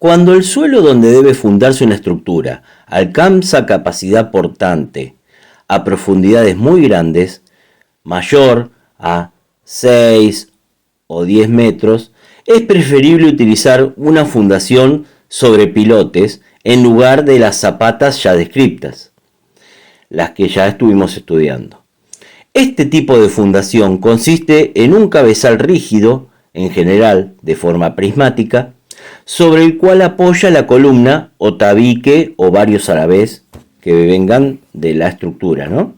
Cuando el suelo donde debe fundarse una estructura alcanza capacidad portante a profundidades muy grandes, mayor a 6 o 10 metros, es preferible utilizar una fundación sobre pilotes en lugar de las zapatas ya descritas, las que ya estuvimos estudiando. Este tipo de fundación consiste en un cabezal rígido, en general de forma prismática, sobre el cual apoya la columna o tabique o varios a la vez que vengan de la estructura, ¿no?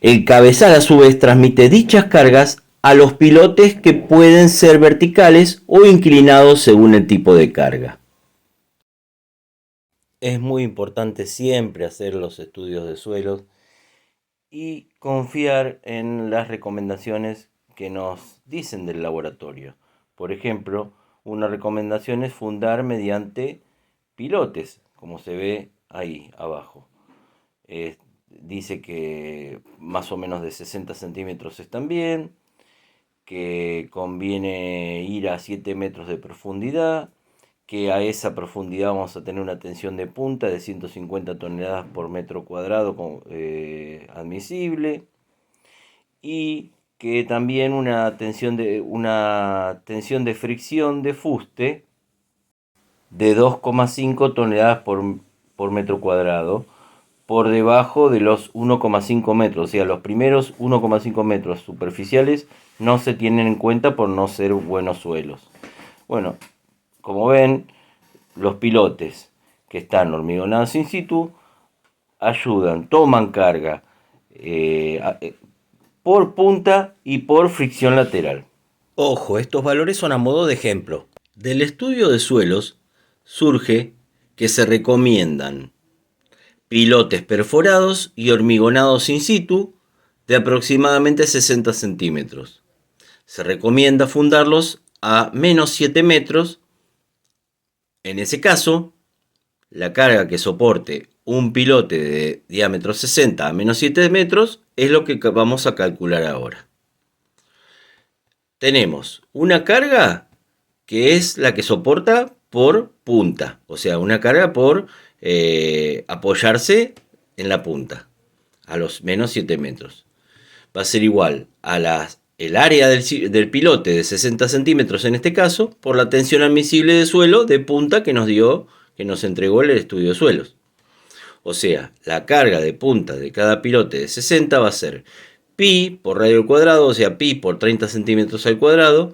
El cabezal a su vez transmite dichas cargas a los pilotes que pueden ser verticales o inclinados según el tipo de carga. Es muy importante siempre hacer los estudios de suelos y confiar en las recomendaciones que nos dicen del laboratorio. Por ejemplo, una recomendación es fundar mediante pilotes, como se ve ahí abajo. Dice que más o menos de 60 centímetros están bien, que conviene ir a 7 metros de profundidad, que a esa profundidad vamos a tener una tensión de punta de 150 toneladas por metro cuadrado admisible, y que también una tensión de fricción de fuste de 2,5 toneladas por metro cuadrado, por debajo de los 1,5 metros. O sea, los primeros 1,5 metros superficiales no se tienen en cuenta por no ser buenos suelos. Bueno, como ven, los pilotes que están hormigonados in situ ayudan, toman carga por punta y por fricción lateral. Ojo, estos valores son a modo de ejemplo. Del estudio de suelos surge que se recomiendan pilotes perforados y hormigonados in situ de aproximadamente 60 centímetros. Se recomienda fundarlos a menos 7 metros. En ese caso, la carga que soporte un pilote de diámetro 60 a menos 7 metros es lo que vamos a calcular ahora. Tenemos una carga que es la que soporta por punta, o sea, una carga por apoyarse en la punta, a los menos 7 metros. Va a ser igual a el área del pilote de 60 centímetros en este caso, por la tensión admisible de suelo de punta que nos entregó el estudio de suelos. O sea, la carga de punta de cada pilote de 60 va a ser pi por radio al cuadrado, o sea, pi por 30 centímetros al cuadrado,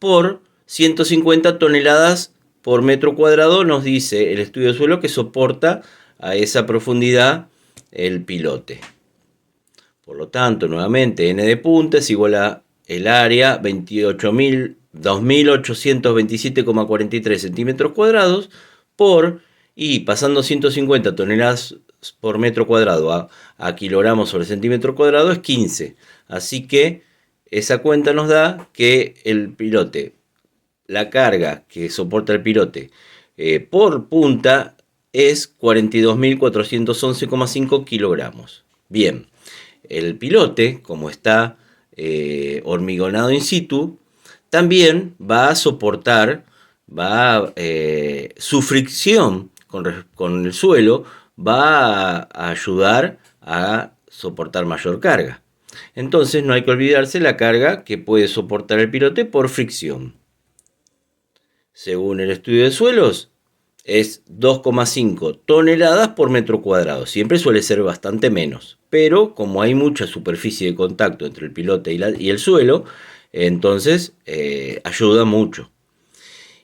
por 150 toneladas por metro cuadrado, nos dice el estudio de suelo que soporta a esa profundidad el pilote. Por lo tanto, nuevamente, n de punta es igual a el área 2.827,43 centímetros cuadrados y pasando 150 toneladas por metro cuadrado a kilogramos sobre centímetro cuadrado es 15. Así que esa cuenta nos da que el pilote, la carga que soporta el pilote por punta es 42.411,5 kilogramos. Bien, el pilote, como está hormigonado in situ, también va a soportar, su fricción con el suelo va a ayudar a soportar mayor carga. Entonces no hay que olvidarse la carga que puede soportar el pilote por fricción. Según el estudio de suelos, es 2,5 toneladas por metro cuadrado. Siempre suele ser bastante menos, pero como hay mucha superficie de contacto entre el pilote y el suelo, entonces ayuda mucho.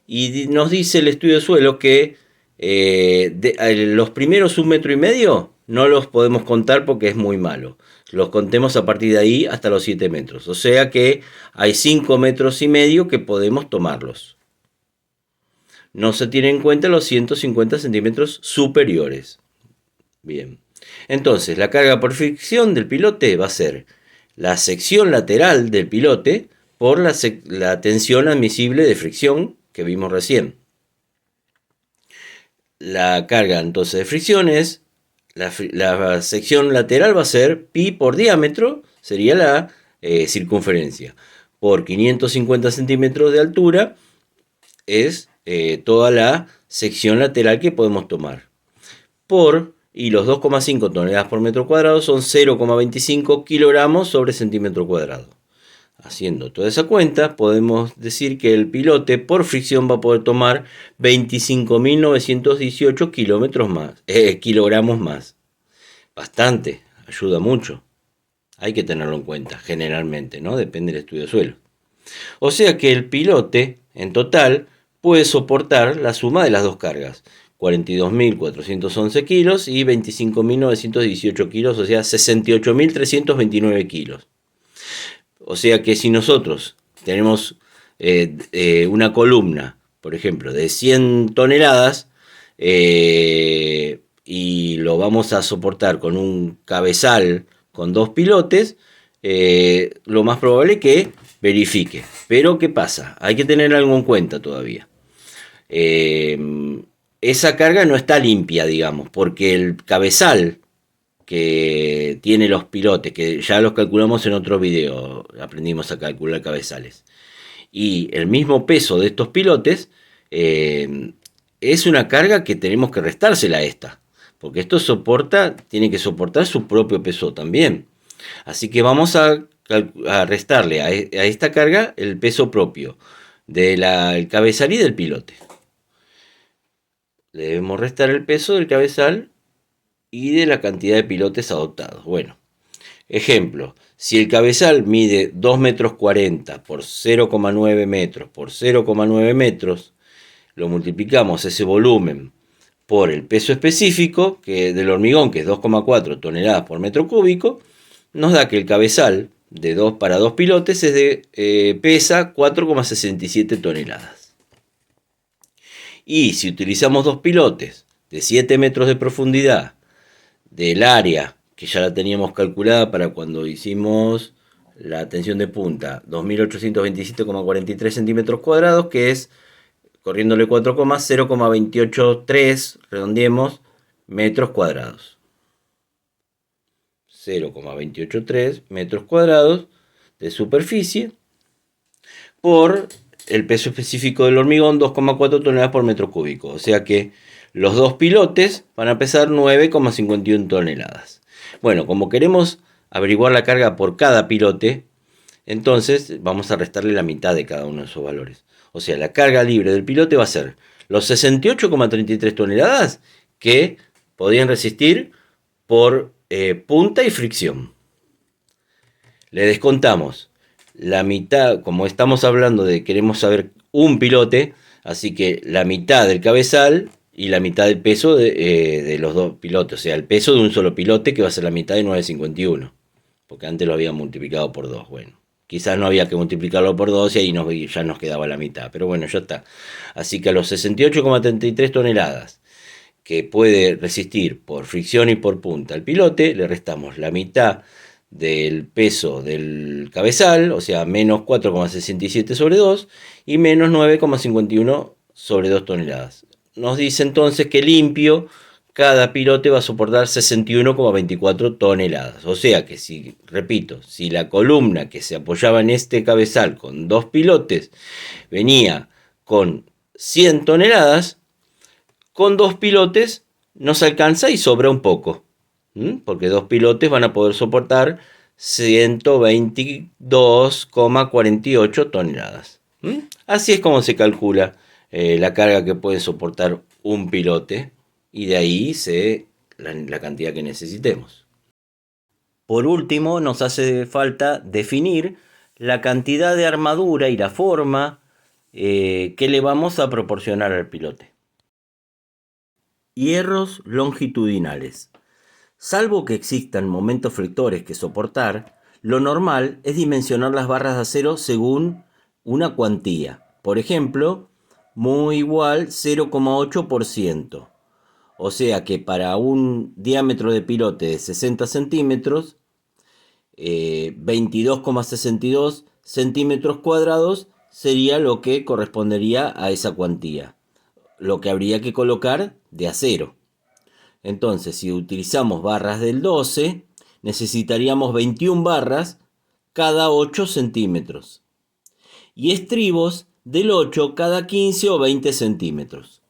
Y nos dice el estudio de suelo que los primeros 1,5 metros no los podemos contar porque es muy malo. Los contemos a partir de ahí hasta los 7 metros. O sea que hay 5,5 metros que podemos tomarlos. No se tienen en cuenta los 150 centímetros superiores. Bien. Entonces, la carga por fricción del pilote va a ser la sección lateral del pilote por la tensión admisible de fricción que vimos recién. La carga entonces de fricción es la sección lateral va a ser pi por diámetro, sería la circunferencia, por 550 centímetros de altura es toda la sección lateral que podemos tomar. Y los 2,5 toneladas por metro cuadrado son 0,25 kilogramos sobre centímetro cuadrado. Haciendo toda esa cuenta, podemos decir que el pilote por fricción va a poder tomar 25.918 kilogramos más. Bastante, ayuda mucho. Hay que tenerlo en cuenta, generalmente, ¿no? Depende del estudio de suelo. O sea que el pilote, en total, puede soportar la suma de las dos cargas. 42.411 kilos y 25.918 kilos, o sea, 68.329 kilos. O sea que si nosotros tenemos una columna, por ejemplo, de 100 toneladas y lo vamos a soportar con un cabezal con dos pilotes, lo más probable es que verifique. Pero ¿qué pasa? Hay que tener algo en cuenta todavía. Esa carga no está limpia, digamos, porque el cabezal que tiene los pilotes, que ya los calculamos en otro video, aprendimos a calcular cabezales, y el mismo peso de estos pilotes, es una carga que tenemos que restársela a esta, porque esto tiene que soportar su propio peso también. Así que vamos a restarle a esta carga el peso propio del cabezal y del pilote. Le debemos restar el peso del cabezal y de la cantidad de pilotes adoptados. Bueno, ejemplo, si el cabezal mide 2,40 metros por 0,9 metros por 0,9 metros, lo multiplicamos ese volumen por el peso específico del hormigón, que es 2,4 toneladas por metro cúbico, nos da que el cabezal para dos pilotes pesa 4,67 toneladas. Y si utilizamos dos pilotes de 7 metros de profundidad del área, que ya la teníamos calculada para cuando hicimos la tensión de punta, 2.827,43 centímetros cuadrados, que es, corriéndole 4 comas, 0,283, redondeemos, metros cuadrados. 0,283 metros cuadrados de superficie por el peso específico del hormigón, 2,4 toneladas por metro cúbico. O sea que los dos pilotes van a pesar 9,51 toneladas. Bueno, como queremos averiguar la carga por cada pilote, entonces vamos a restarle la mitad de cada uno de esos valores. O sea, la carga libre del pilote va a ser los 68,33 toneladas que podían resistir por punta y fricción. Le descontamos la mitad, como estamos hablando de queremos saber un pilote, así que la mitad del cabezal y la mitad del peso de los dos pilotes, o sea, el peso de un solo pilote, que va a ser la mitad de 9,51, porque antes lo había multiplicado por 2. Bueno, quizás no había que multiplicarlo por 2 y ahí ya nos quedaba la mitad, pero bueno, ya está. Así que a los 68,33 toneladas que puede resistir por fricción y por punta el pilote, le restamos la mitad del peso del cabezal, o sea, menos 4,67 sobre 2 y menos 9,51 sobre 2 toneladas. Nos dice entonces que limpio cada pilote va a soportar 61,24 toneladas. O sea que, si la columna que se apoyaba en este cabezal con dos pilotes venía con 100 toneladas, con dos pilotes nos alcanza y sobra un poco, porque dos pilotes van a poder soportar 122,48 toneladas. Así es como se calcula la carga que puede soportar un pilote, y de ahí la cantidad que necesitemos. Por último, nos hace falta definir la cantidad de armadura y la forma que le vamos a proporcionar al pilote. Hierros longitudinales. Salvo que existan momentos flectores que soportar, lo normal es dimensionar las barras de acero según una cuantía. Por ejemplo, mu igual 0,8%. O sea que para un diámetro de pilote de 60 centímetros, 22,62 centímetros cuadrados sería lo que correspondería a esa cuantía, lo que habría que colocar de acero. Entonces, si utilizamos barras del 12, necesitaríamos 21 barras cada 8 centímetros. Y estribos del 8 cada 15 o 20 centímetros.